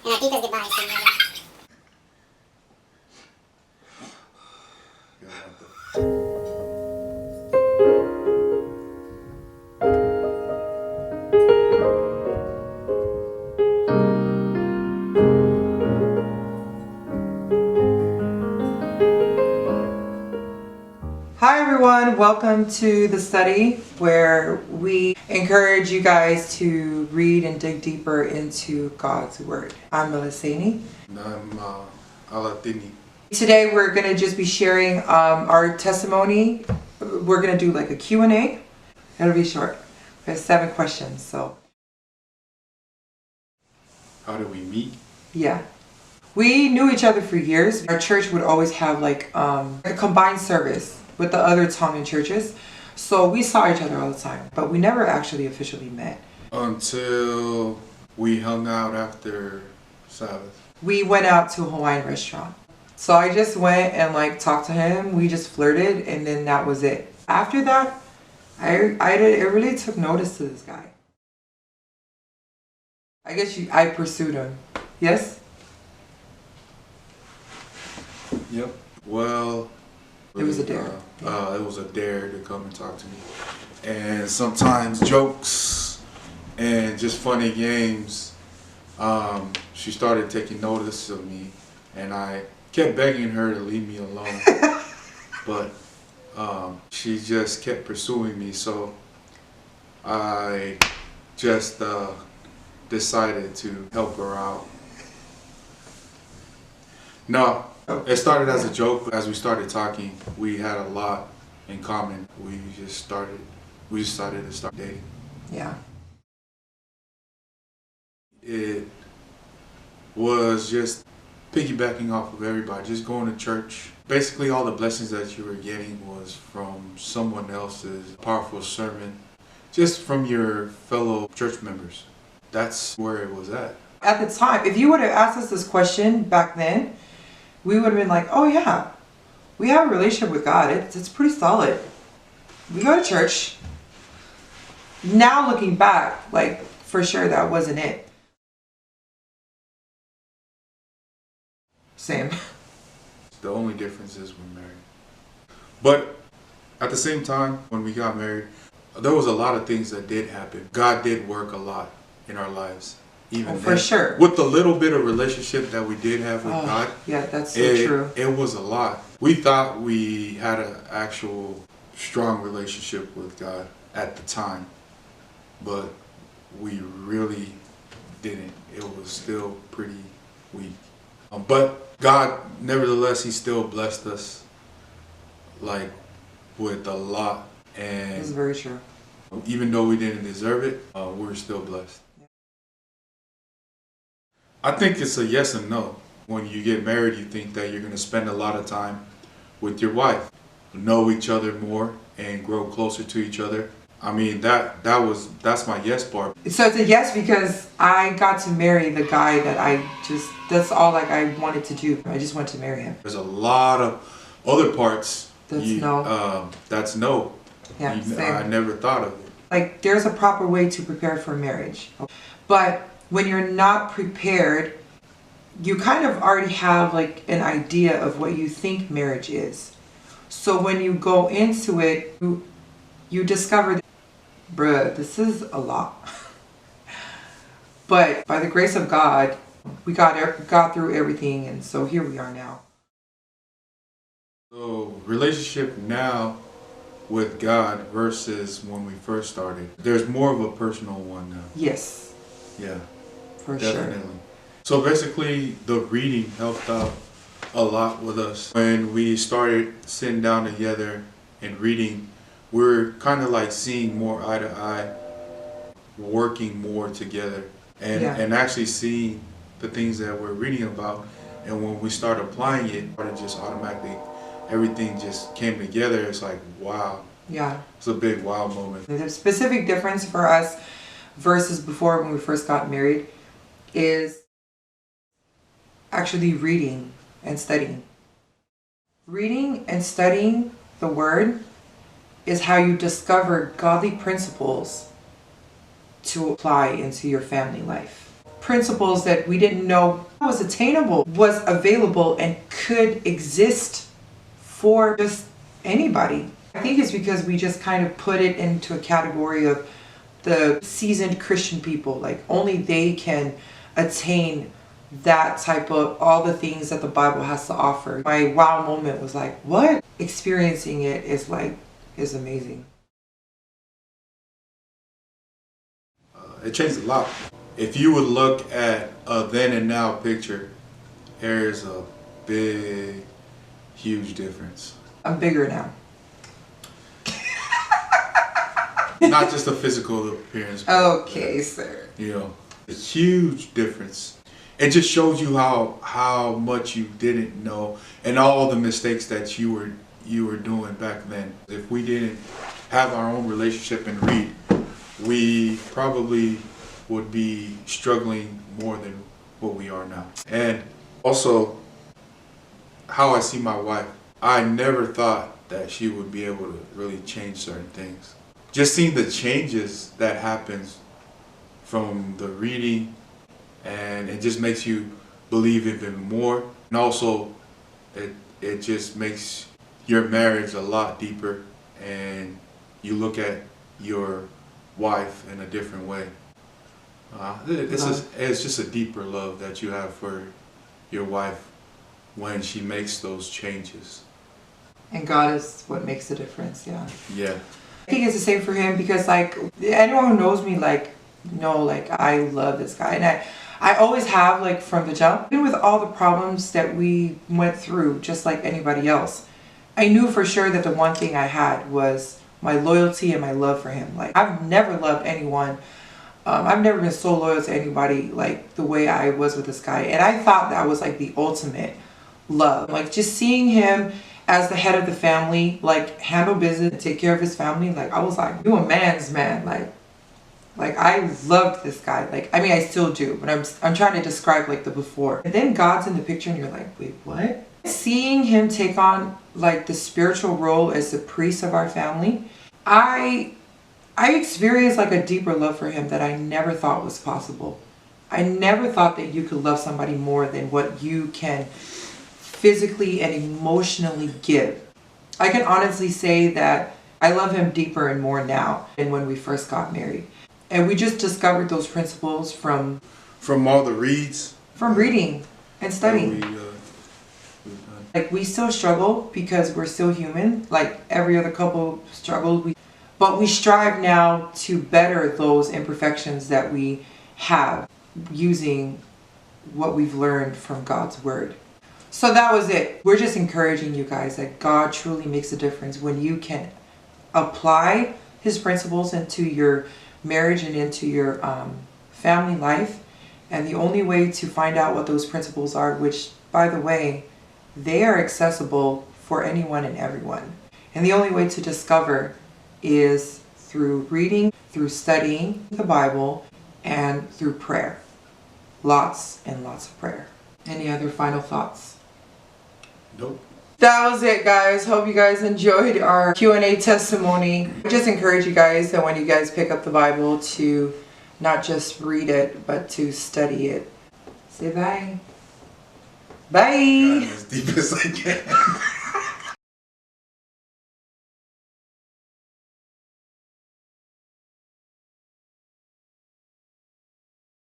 And I think that's goodbye. So, Hi everyone, welcome to the study where we encourage you guys to read and dig deeper into God's Word. I'm Meleseini. And I'm Alatini. Today we're going to just be sharing our testimony. We're going to do like a Q&A. It'll be short. We have 7 questions, so. How did we meet? Yeah. We knew each other for years. Our church would always have like a combined service with the other Tongan churches. So we saw each other all the time, but we never actually officially met. Until we hung out after Sabbath. We went out to a Hawaiian restaurant. So I just went and like talked to him. We just flirted and then that was it. After that, I really took notice to this guy. I guess I pursued him. Yes? Yep. Well, It was a dare. It was a dare to come and talk to me. And sometimes jokes and just funny games. She started taking notice of me, and I kept begging her to leave me alone. But she just kept pursuing me, so I just decided to help her out. No. It started as a joke. As we started talking, we had a lot in common. We decided to start dating. Yeah. It was just piggybacking off of everybody, just going to church. Basically, all the blessings that you were getting was from someone else's powerful sermon, just from your fellow church members. That's where it was at. At the time, if you would have asked us this question back then, we would have been like, oh yeah, we have a relationship with God. It's pretty solid. We go to church. Now looking back, like for sure that wasn't it. Same. The only difference is we're married. But at the same time, when we got married, there was a lot of things that did happen. God did work a lot in our lives. Even for sure. With the little bit of relationship that we did have with God. Yeah, that's so true. It was a lot. We thought we had an actual strong relationship with God at the time, but we really didn't. It was still pretty weak. But God, nevertheless, He still blessed us like with a lot. And That's very true. Even though we didn't deserve it, we're still blessed. I think it's a yes and no. When you get married, you think that you're going to spend a lot of time with your wife, know each other more, and grow closer to each other. I mean, that's my yes part. So it's a yes because I got to marry the guy that that's all like I wanted to do. I just wanted to marry him. There's a lot of other parts. That's no. That's no. Yeah, I never thought of it. Like there's a proper way to prepare for marriage. But when you're not prepared, you kind of already have like an idea of what you think marriage is. So when you go into it, you discover that, bruh, this is a lot. But by the grace of God, we got through everything, and so here we are now. So relationship now with God versus when we first started, there's more of a personal one now. Yes. Yeah. For definitely. Sure. So basically, the reading helped out a lot with us. When we started sitting down together and reading, we're kind of like seeing more eye to eye, working more together, and actually seeing the things that we're reading about. And when we start applying it, it just automatically, everything just came together. It's like, wow. Yeah. It's a big wow moment. The specific difference for us versus before when we first got married is actually reading and studying. Reading and studying the Word is how you discover godly principles to apply into your family life. principles that we didn't know was attainable, was available, and could exist for just anybody. I think it's because we just kind of put it into a category of the seasoned Christian people. Like only they can attain that type of all the things that the Bible has to offer. My wow moment was like, what? Experiencing it is amazing. It changed a lot. If you would look at a then and now picture, there is a big, huge difference. I'm bigger now. Not just a physical appearance. Okay, sir. You know, a huge difference. It just shows you how much you didn't know and all the mistakes that you were doing back then. If we didn't have our own relationship and read, we probably would be struggling more than what we are now. And also, how I see my wife, I never thought that she would be able to really change certain things. Just seeing the changes that happens from the reading, and it just makes you believe even more. And also, it just makes your marriage a lot deeper, and you look at your wife in a different way. It's just a deeper love that you have for your wife when she makes those changes. And God is what makes the difference, yeah. Yeah. I think it's the same for him because like anyone who knows me I love this guy. And I always have, like, from the jump, even with all the problems that we went through, just like anybody else, I knew for sure that the one thing I had was my loyalty and my love for him. Like, I've never loved anyone. I've never been so loyal to anybody like the way I was with this guy. And I thought that was like the ultimate love. Like, just seeing him as the head of the family, like, handle business and take care of his family. Like, I was like, you a man's man. Like I loved this guy. Like, I mean, I still do, but I'm trying to describe like the before. And then God's in the picture and you're like, wait, what? Seeing him take on like the spiritual role as the priest of our family, I experienced like a deeper love for him that I never thought was possible. I never thought that you could love somebody more than what you can physically and emotionally give. I can honestly say that I love him deeper and more now than when we first got married. And we just discovered those principles from all the reads, from reading and studying. we've done. Like, we still struggle because we're still human. Like every other couple struggled. But we strive now to better those imperfections that we have using what we've learned from God's word. So that was it. We're just encouraging you guys that God truly makes a difference when you can apply his principles into your marriage and into your family life. And the only way to find out what those principles are, which, by the way, they are accessible for anyone and everyone. And the only way to discover is through reading, through studying the Bible, and through prayer. Lots and lots of prayer. Any other final thoughts? Nope. That was it, guys. Hope you guys enjoyed our Q&A testimony. I just encourage you guys that when you guys pick up the Bible to not just read it, but to study it. Say bye. Bye. As deep as I can.